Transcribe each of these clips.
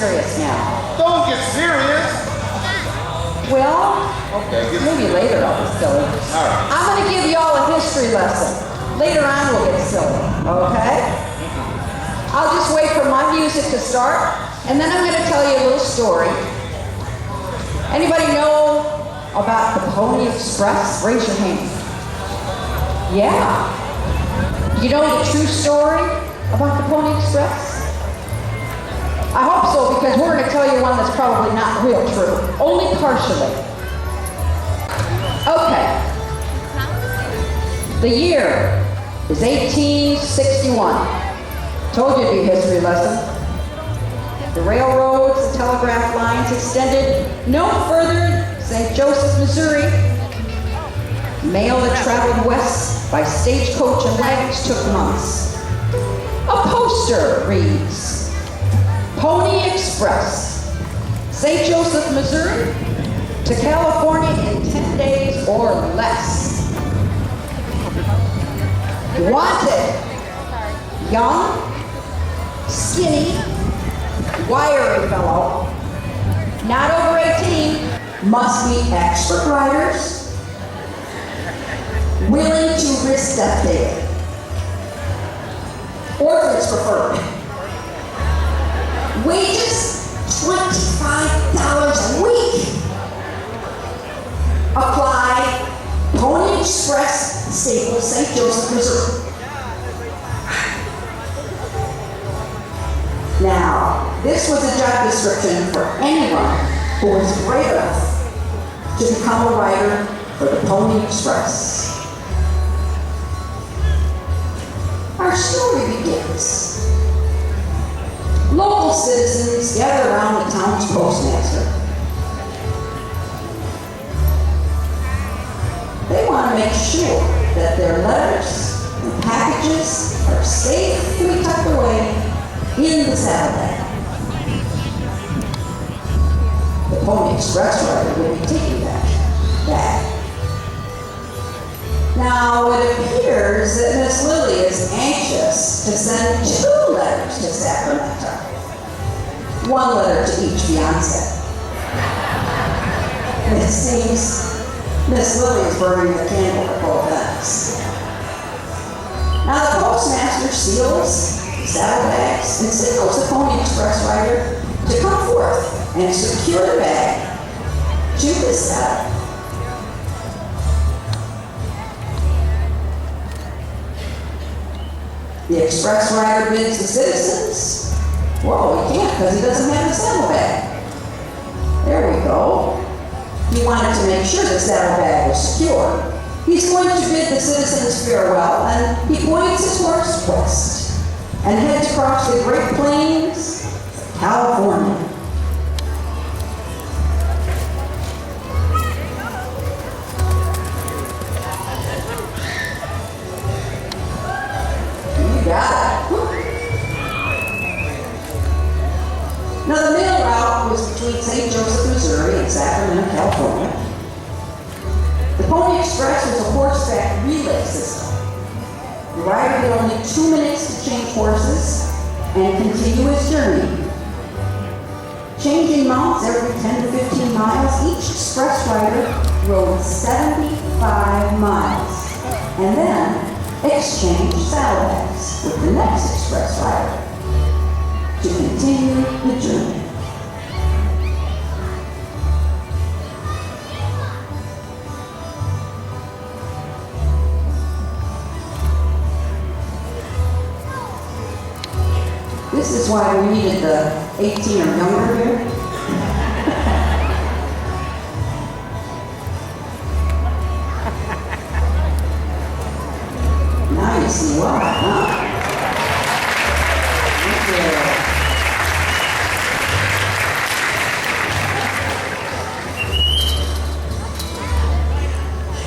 serious now. Don't get serious. Well, Okay, maybe later I'll be silly. All right. I'm going to give y'all a history lesson. Later on we'll get silly, okay? I'll just wait for my music to start, and then I'm going to tell you a little story. Anybody know about the Pony Express? Raise your hand. Yeah. You know the true story about the Pony Express? I hope so, because we're going to tell you one that's probably not real true. Only partially. Okay. The year is 1861. Told you it'd be a history lesson. The railroads and telegraph lines extended no further than St. Joseph, Missouri. Mail that traveled west by stagecoach and wagons took months. A poster reads, Pony Express, St. Joseph, Missouri to California in 10 days or less. Wanted, young, skinny, wiry fellow, not over 18, must be expert riders, willing to risk death daily. Orphans preferred. Wages, $25 a week. Apply, Pony Express, Staples, St. Joseph, Missouri. Now, this was a job description for anyone who was brave enough to become a rider for the Pony Express. Our story begins. Local citizens gather around the town's postmaster. They want to make sure that their letters and packages are safe to be tucked away in the saddlebag. The Pony Express rider will be taking that bag. Now, it appears that Miss Lily is anxious to send 2 letters to Sacramento. 1 letter to each fiancé. It seems Miss Lily is burning the candle at both ends. Now, the postmaster seals saddlebags and signals the Pony Express rider to come forth and secure the bag to the saddle. The express rider bids the citizens. Whoa, he can't because he doesn't have the saddlebag. There we go. He wanted to make sure the saddlebag was secure. He's going to bid the citizens farewell, and he points his horse west and heads across the Great Plains of California. Now, the mail route was between St. Joseph, Missouri and Sacramento, California. The Pony Express was a horseback relay system. The rider had only 2 minutes to change horses and continue his journey. Changing mounts every 10 to 15 miles, each express rider rode 75 miles and then exchanged saddlebags with the next express rider to continue the journey. This is why we needed the 18 or younger here. Now you see why, huh?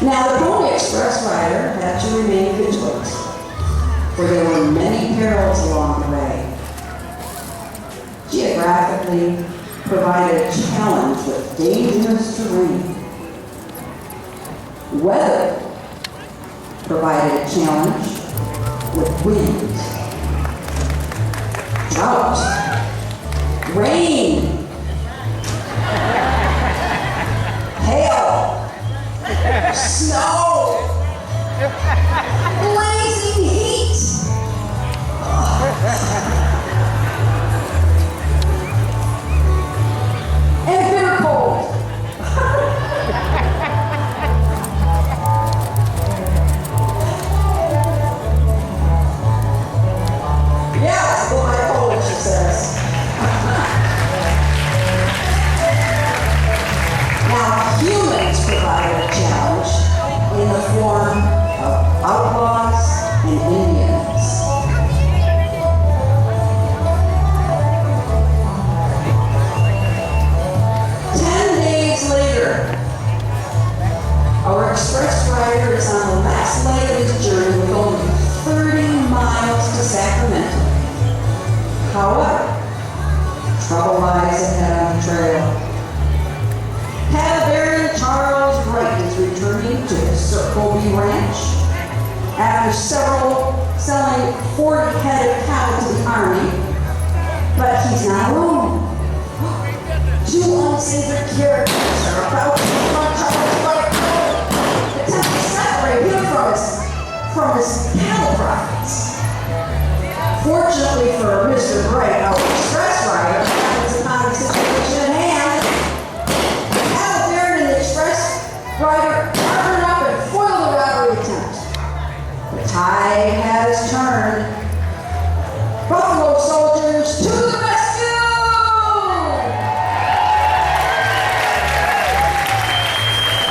Now, the Pony Express rider had to remain vigilant, for there were many perils along the way. Geographically provided a challenge with dangerous terrain. Weather provided a challenge with wind. Drought rain, hail, snow, blazing heat, and bitter cold. Yes, well, my cold, she says. Now, humans provided a challenge in the form of outlaws and Indians. Our express rider is on the last leg of his journey with only 30 miles to Sacramento. However, trouble lies ahead on the trail. Hallaberry Charles Wright is returning to his Circle B ranch after selling 40 head of cattle to the Army, but he's not alone. Two unsavory characters are about to confront Charles Wright, attempt to separate him from his cattle profits. Fortunately for Mr. Wright, our express rider happens upon the situation at hand. Hallaberry and the express rider partnered up and foiled the robbery attempt. The tide has turned. Buffalo soldiers to the rescue!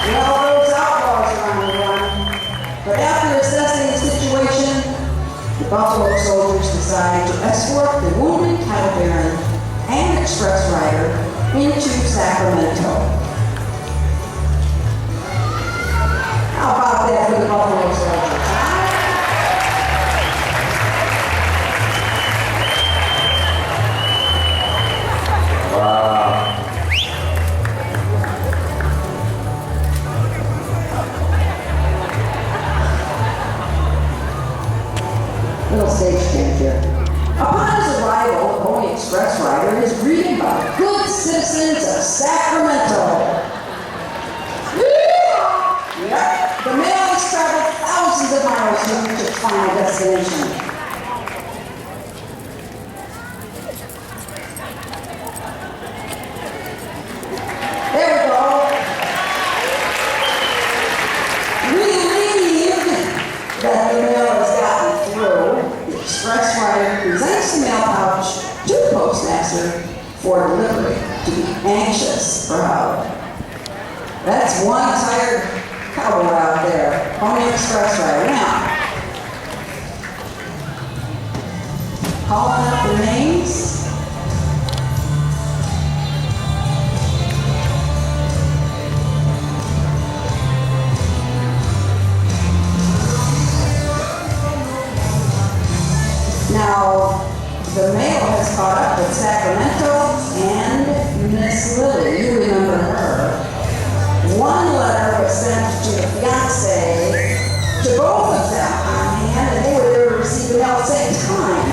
Well, those outlaws are on the run, but after assessing the situation, the Buffalo soldiers decided to escort the wounded cattle baron and express rider into Sacramento. How about that for the Buffalo soldiers, huh? Wow. Little stage change here. Upon his arrival, the Pony Express rider is greeted by good citizens of Sacramento. Yep, the mail has traveled thousands of miles to reach its final destination. There we go. Relieved that the mail has gotten through, the express rider presents the mail pouch to the postmaster for delivery to be anxious proud. That's one tired cowboy out there, Pony Express rider. Now, calling up the names. Now, the mail has caught up with Sacramento and Miss Lily. You remember her. One letter was sent to the fiancé, to both of them on hand, and they were there to receive the mail at the same time.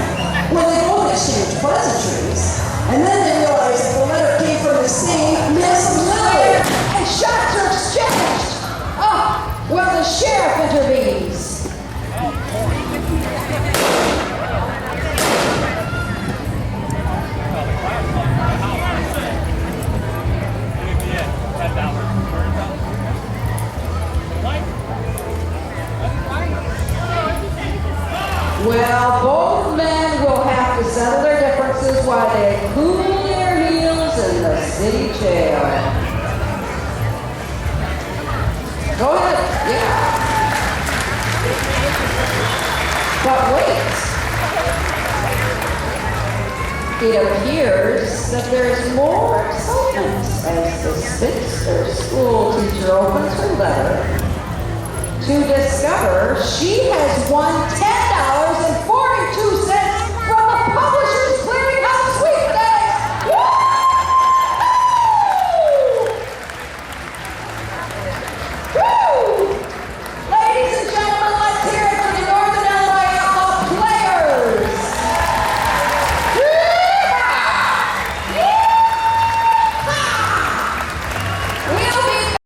Well, they both exchanged pleasantries, and then they realized that the letter came from the same Miss Lily, and shots are exchanged. Oh, well, the sheriff intervenes. Well, both men will have to settle their differences while they cool their heels in the city jail. Go ahead, yeah. But wait. It appears that there's more excitement as the spinster school teacher opens her letter to discover she has won 10